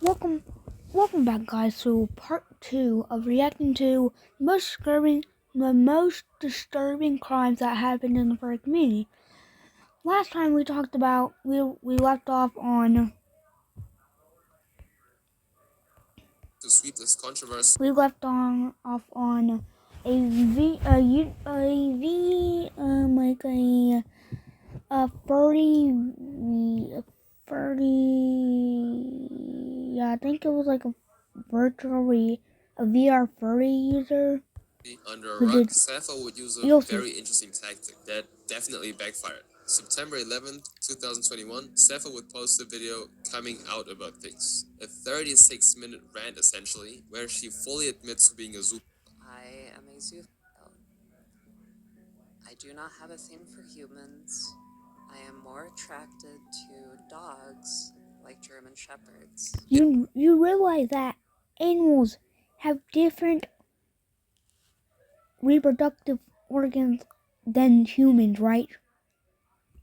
Welcome, welcome back, guys, to part 2 of reacting to the most disturbing crimes that happened in the furry community. Last time we talked about we left off on to sweep this controversy. off on a furry, yeah, I think it was like a VR furry user Under a who rug, did. Sappho would use a You'll see. very interesting tactic that definitely backfired. September 11th, 2021, Sappho would post a video coming out about things. A 36-minute rant, essentially, where she fully admits to being a zoo. I am a zoophile. I do not have a thing for humans. I am more attracted to dogs, like German shepherds. You realize that animals have different reproductive organs than humans, right?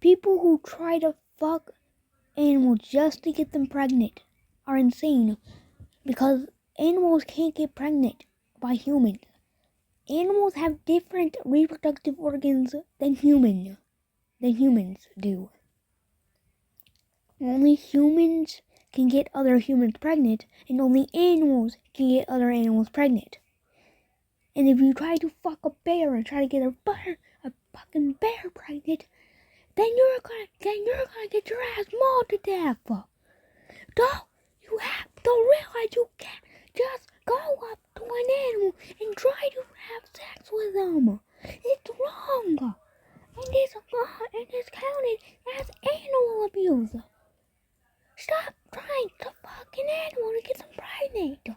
People who try to fuck animals just to get them pregnant are insane, because animals can't get pregnant by humans. Animals have different reproductive organs than humans do. Only humans can get other humans pregnant, and only animals can get other animals pregnant. And if you try to fuck a bear and try to get a fucking bear pregnant, then you're gonna get your ass mauled to death. Don't realize you can't just go up to an animal and try to have sex with them. It's wrong, and it's counted as animal abuse. Stop trying to fuck an animal to get them pregnant.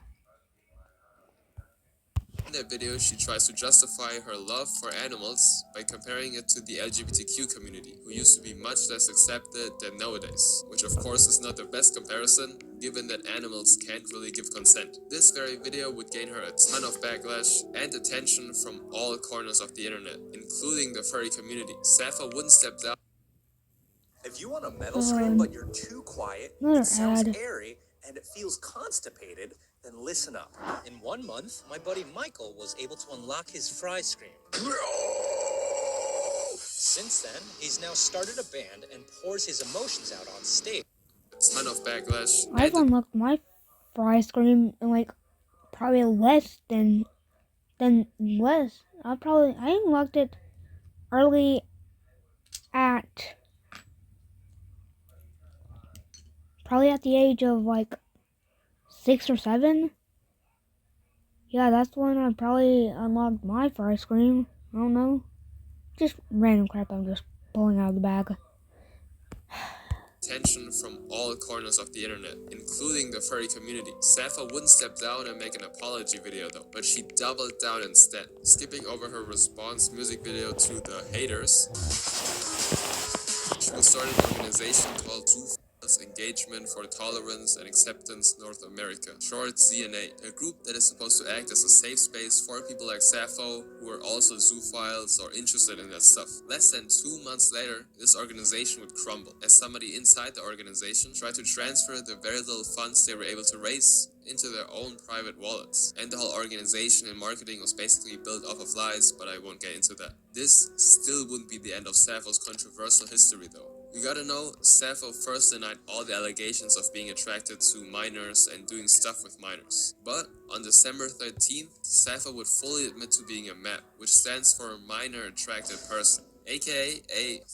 In that video, she tries to justify her love for animals by comparing it to the LGBTQ community, who used to be much less accepted than nowadays, which of course is not the best comparison, given that animals can't really give consent. This very video would gain her a ton of backlash and attention from all corners of the internet, including the furry community. Sappho wouldn't step down. If you want a metal scream but you're too quiet, it sounds airy, and it feels constipated, then listen up. In 1 month, my buddy Michael was able to unlock his fry scream. Since then, he's now started a band and pours his emotions out on stage. A ton of backlash. I've unlocked my fry scream in like probably less than less. I unlocked it early at probably at the age of like 6 or 7. Yeah, that's when I probably unlocked my fry scream. I don't know. Just random crap I'm just pulling out of the bag. Attention from all corners of the internet, including the furry community. Sappho wouldn't step down and make an apology video though, but she doubled down instead, skipping over her response music video to the haters. She will start an organization called Engagement for Tolerance and Acceptance North America, short ZNA, a group that is supposed to act as a safe space for people like Sappho who are also zoophiles or interested in that stuff. Less than 2 months later, this organization would crumble, as somebody inside the organization tried to transfer the very little funds they were able to raise into their own private wallets. And the whole organization and marketing was basically built off of lies, but I won't get into that. This still wouldn't be the end of Sappho's controversial history though. You gotta know, Sappho first denied all the allegations of being attracted to minors and doing stuff with minors. But on December 13th, Sappho would fully admit to being a MAP, which stands for Minor Attracted Person, aka a...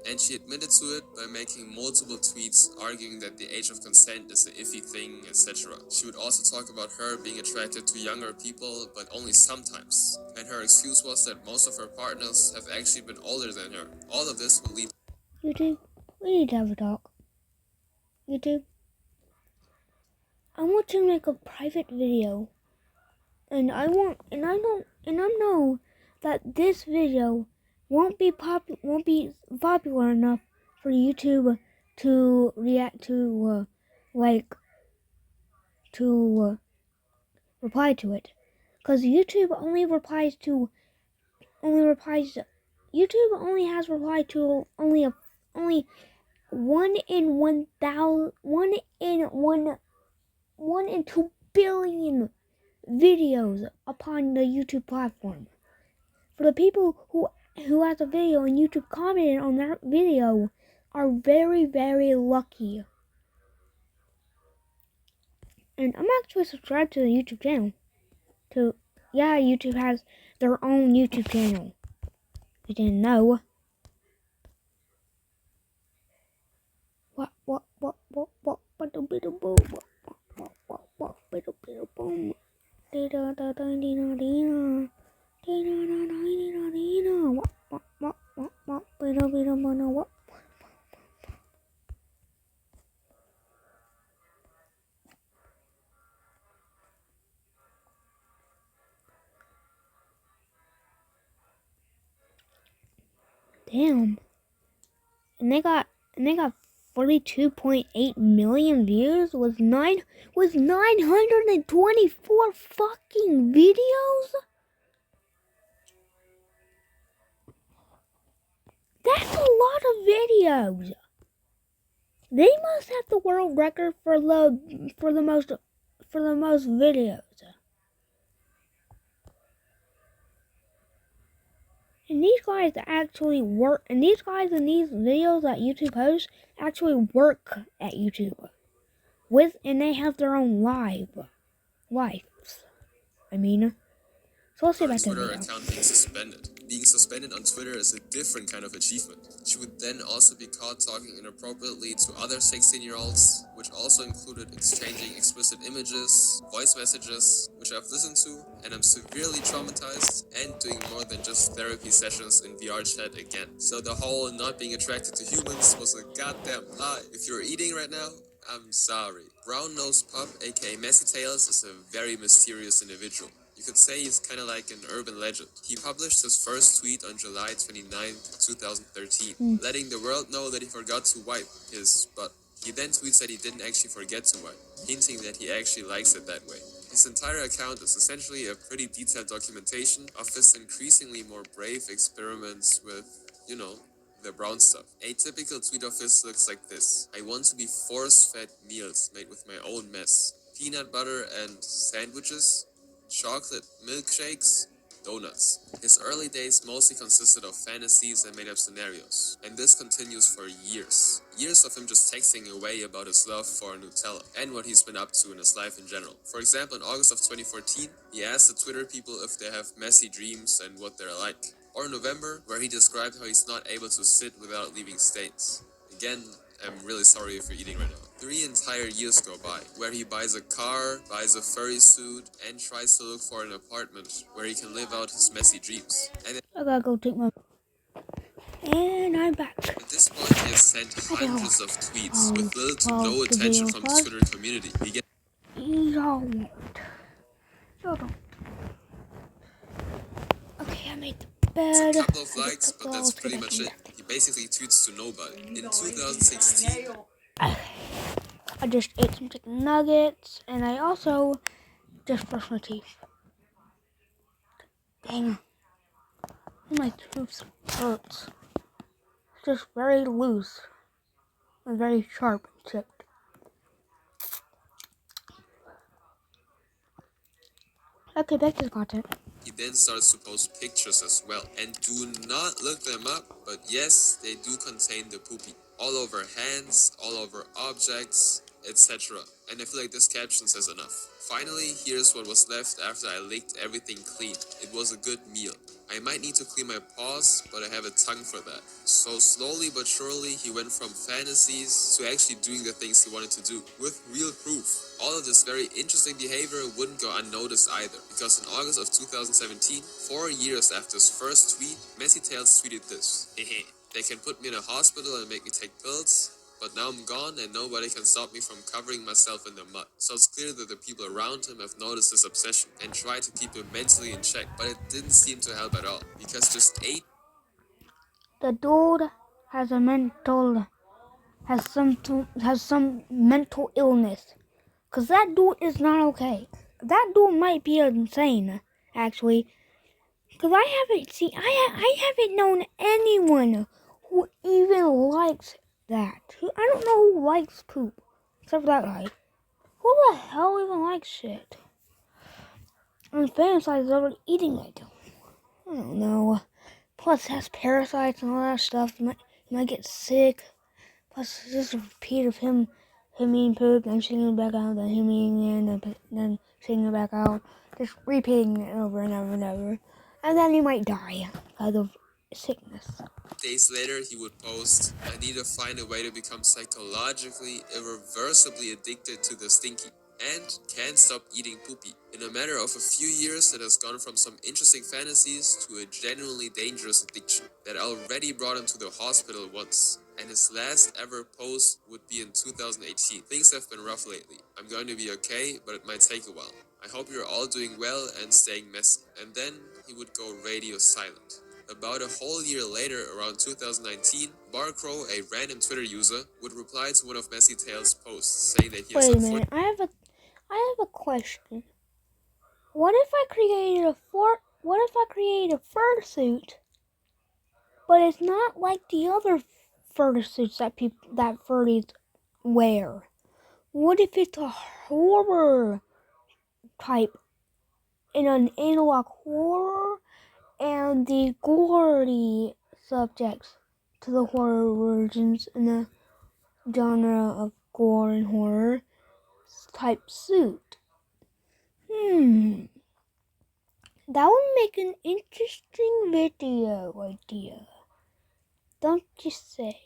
And she admitted to it by making multiple tweets arguing that the age of consent is an iffy thing, etc. She would also talk about her being attracted to younger people, but only sometimes. And her excuse was that most of her partners have actually been older than her. All of this would lead... YouTube, we need to have a talk. YouTube, I want to make a private video, and I know that this video won't be popular enough for YouTube to react to, reply to it, because YouTube only has replied to only 1 in 1,000, 1 in 2 billion videos upon the YouTube platform. For the people who has a video and YouTube commented on that video are very, very lucky. And I'm actually subscribed to the YouTube channel. YouTube has their own YouTube channel. You didn't know. Damn. And they got 42.8 million views with 924 fucking videos. That's a lot of videos. They must have the world record for the most videos. And these guys actually work. And these guys in these videos that YouTube posts actually work at YouTube. And they have their own lives. I mean, so let's see about the Twitter video. account being suspended. Being suspended on Twitter is a different kind of achievement. She would then also be caught talking inappropriately to other 16-year-olds, which also included exchanging explicit images, voice messages, which I've listened to, and I'm severely traumatized, and doing more than just therapy sessions in VR chat again. So the whole not being attracted to humans was a goddamn lie. If you're eating right now, I'm sorry. Brown-nosed pup, aka Messy Tails, is a very mysterious individual. You could say he's kind of like an urban legend. He published his first tweet on July 29th, 2013, letting the world know that he forgot to wipe his butt. He then tweets that he didn't actually forget to wipe, hinting that he actually likes it that way. His entire account is essentially a pretty detailed documentation of his increasingly more brave experiments with, the brown stuff. A typical tweet of his looks like this. I want to be force-fed meals made with my own mess. Peanut butter and sandwiches, chocolate milkshakes, donuts. His early days mostly consisted of fantasies and made-up scenarios, and this continues for years. Years of him just texting away about his love for Nutella and what he's been up to in his life in general. For example, in August of 2014, he asked the Twitter people if they have messy dreams and what they're like. Or in November, where he described how he's not able to sit without leaving stains. Again, I'm really sorry if you're eating right now. 3 entire years go by, where he buys a car, buys a furry suit, and tries to look for an apartment where he can live out his messy dreams. And I gotta go take my... And I'm back. at this point, he has sent hundreds of tweets with little to no attention from the Twitter community. He gets Okay, I made the bed. a couple of likes, but that's pretty much it. He basically tweets to nobody. In 2016, I just ate some chicken nuggets, and I also just brushed my teeth. Dang. My tooth hurts. It's just very loose and very sharp and chipped. Okay, back to the content. he then starts to post pictures as well. And do not look them up, but yes, they do contain the poopy. All over hands, all over objects, etc. And I feel like this caption says enough. Finally, here's what was left after I licked everything clean. It was a good meal. I might need to clean my paws, but I have a tongue for that. So slowly but surely, he went from fantasies to actually doing the things he wanted to do, with real proof. All of this very interesting behavior wouldn't go unnoticed either, because in August of 2017, 4 years after his first tweet, Messy Tails tweeted this. Hehe, they can put me in a hospital and make me take pills, but now I'm gone and nobody can stop me from covering myself in the mud. So it's clear that the people around him have noticed his obsession and tried to keep him mentally in check, but it didn't seem to help at all, because just 8... The dude has some mental illness. Cause that dude is not okay. That dude might be insane, actually. Cause I haven't known anyone who even likes that. I don't know who likes poop, except for that guy. Who the hell even likes shit? And fantasizes over eating it. I don't know. Plus, it has parasites and all that stuff. You might get sick. Plus, it's just a repeat of him eating poop, then shitting it back out, then him eating it, and then shitting it back out. Just repeating it over and over and over. And then he might die because of sickness. Days later, he would post, "I need to find a way to become psychologically, irreversibly addicted to the stinky, and can't stop eating poopy." In a matter of a few years, it has gone from some interesting fantasies to a genuinely dangerous addiction that already brought him to the hospital once. And his last ever post would be in 2018. Things have been rough lately. I'm going to be okay, but it might take a while. I hope you're all doing well and staying messy. And then he would go radio silent. About a whole year later, around 2019, Barcrow, a random Twitter user, would reply to one of Messy Tail's posts, saying that he has Wait a minute, I have a question. What if I created a fursuit, but it's not like the other fursuits that furries wear? What if it's a horror type in an analog horror, and the gory subjects to the horror versions in the genre of gore and horror type suit? That would make an interesting video idea. Don't you say?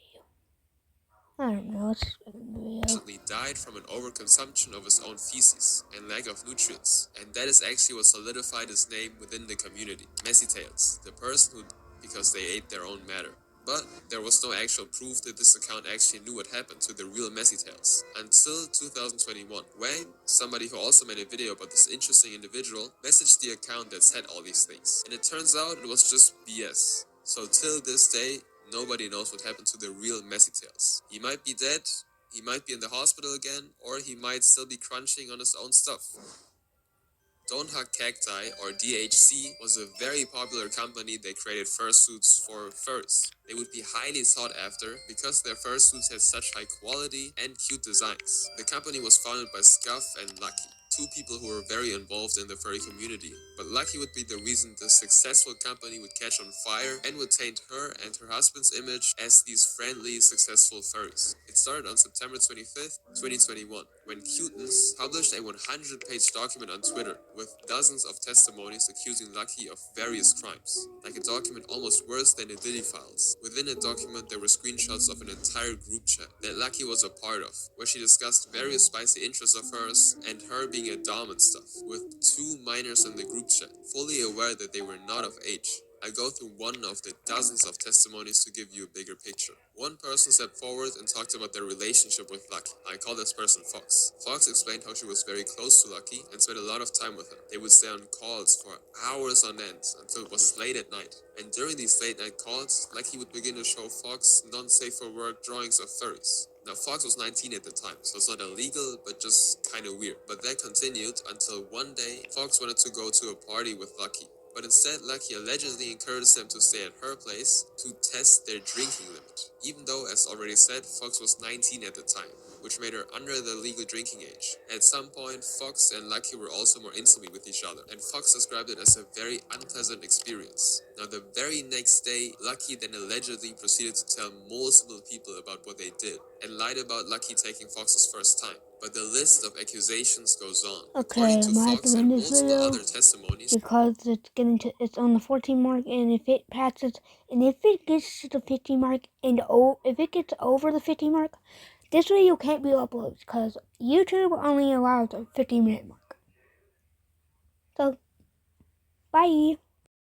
I don't know. Let's make a video. Recently died from an overconsumption of his own feces and lack of nutrients, and that is actually what solidified his name within the community. Messy Tails, the person who, because they ate their own matter. But there was no actual proof that this account actually knew what happened to the real Messy Tails until 2021, when somebody who also made a video about this interesting individual messaged the account that said all these things. And it turns out it was just BS. So till this day, nobody knows what happened to the real Messy Tails. He might be dead, he might be in the hospital again, or he might still be crunching on his own stuff. Don't Hug Cacti, or DHC, was a very popular company that created fursuits for furries. They would be highly sought after because their fursuits had such high quality and cute designs. The company was founded by Scuff and Lucky, two people who were very involved in the furry community. But Lucky would be the reason the successful company would catch on fire and would taint her and her husband's image as these friendly, successful furries. It started on September 25th, 2021, when Cutens published a 100-page document on Twitter with dozens of testimonies accusing Lucky of various crimes, like a document almost worse than the Diddy files. Within a document, there were screenshots of an entire group chat that Lucky was a part of, where she discussed various spicy interests of hers and her being a dom and stuff, with two minors in the group chat, fully aware that they were not of age. I go through one of the dozens of testimonies to give you a bigger picture. One person stepped forward and talked about their relationship with Lucky. I call this person Fox. Fox explained how she was very close to Lucky and spent a lot of time with her. They would stay on calls for hours on end until it was late at night. And during these late night calls, Lucky would begin to show Fox non-safe for work drawings of furries. Now, Fox was 19 at the time, so it's not illegal, but just kind of weird. But that continued until one day, Fox wanted to go to a party with Lucky. But instead, Lucky allegedly encouraged them to stay at her place to test their drinking limit. Even though, as already said, Fox was 19 at the time, which made her under the legal drinking age. At some point, Fox and Lucky were also more intimate with each other, and Fox described it as a very unpleasant experience. Now, the very next day, Lucky then allegedly proceeded to tell multiple people about what they did, and lied about Lucky taking Fox's first time. But the list of accusations goes on. Okay, According to I'm gonna have to Fox and end this multiple video other testimonies, because it's on the 14 mark, and if it passes, and if it gets to the 50 mark, and if it gets over the 50 mark, this video can't be uploaded because YouTube only allows a 50-minute mark. So, bye.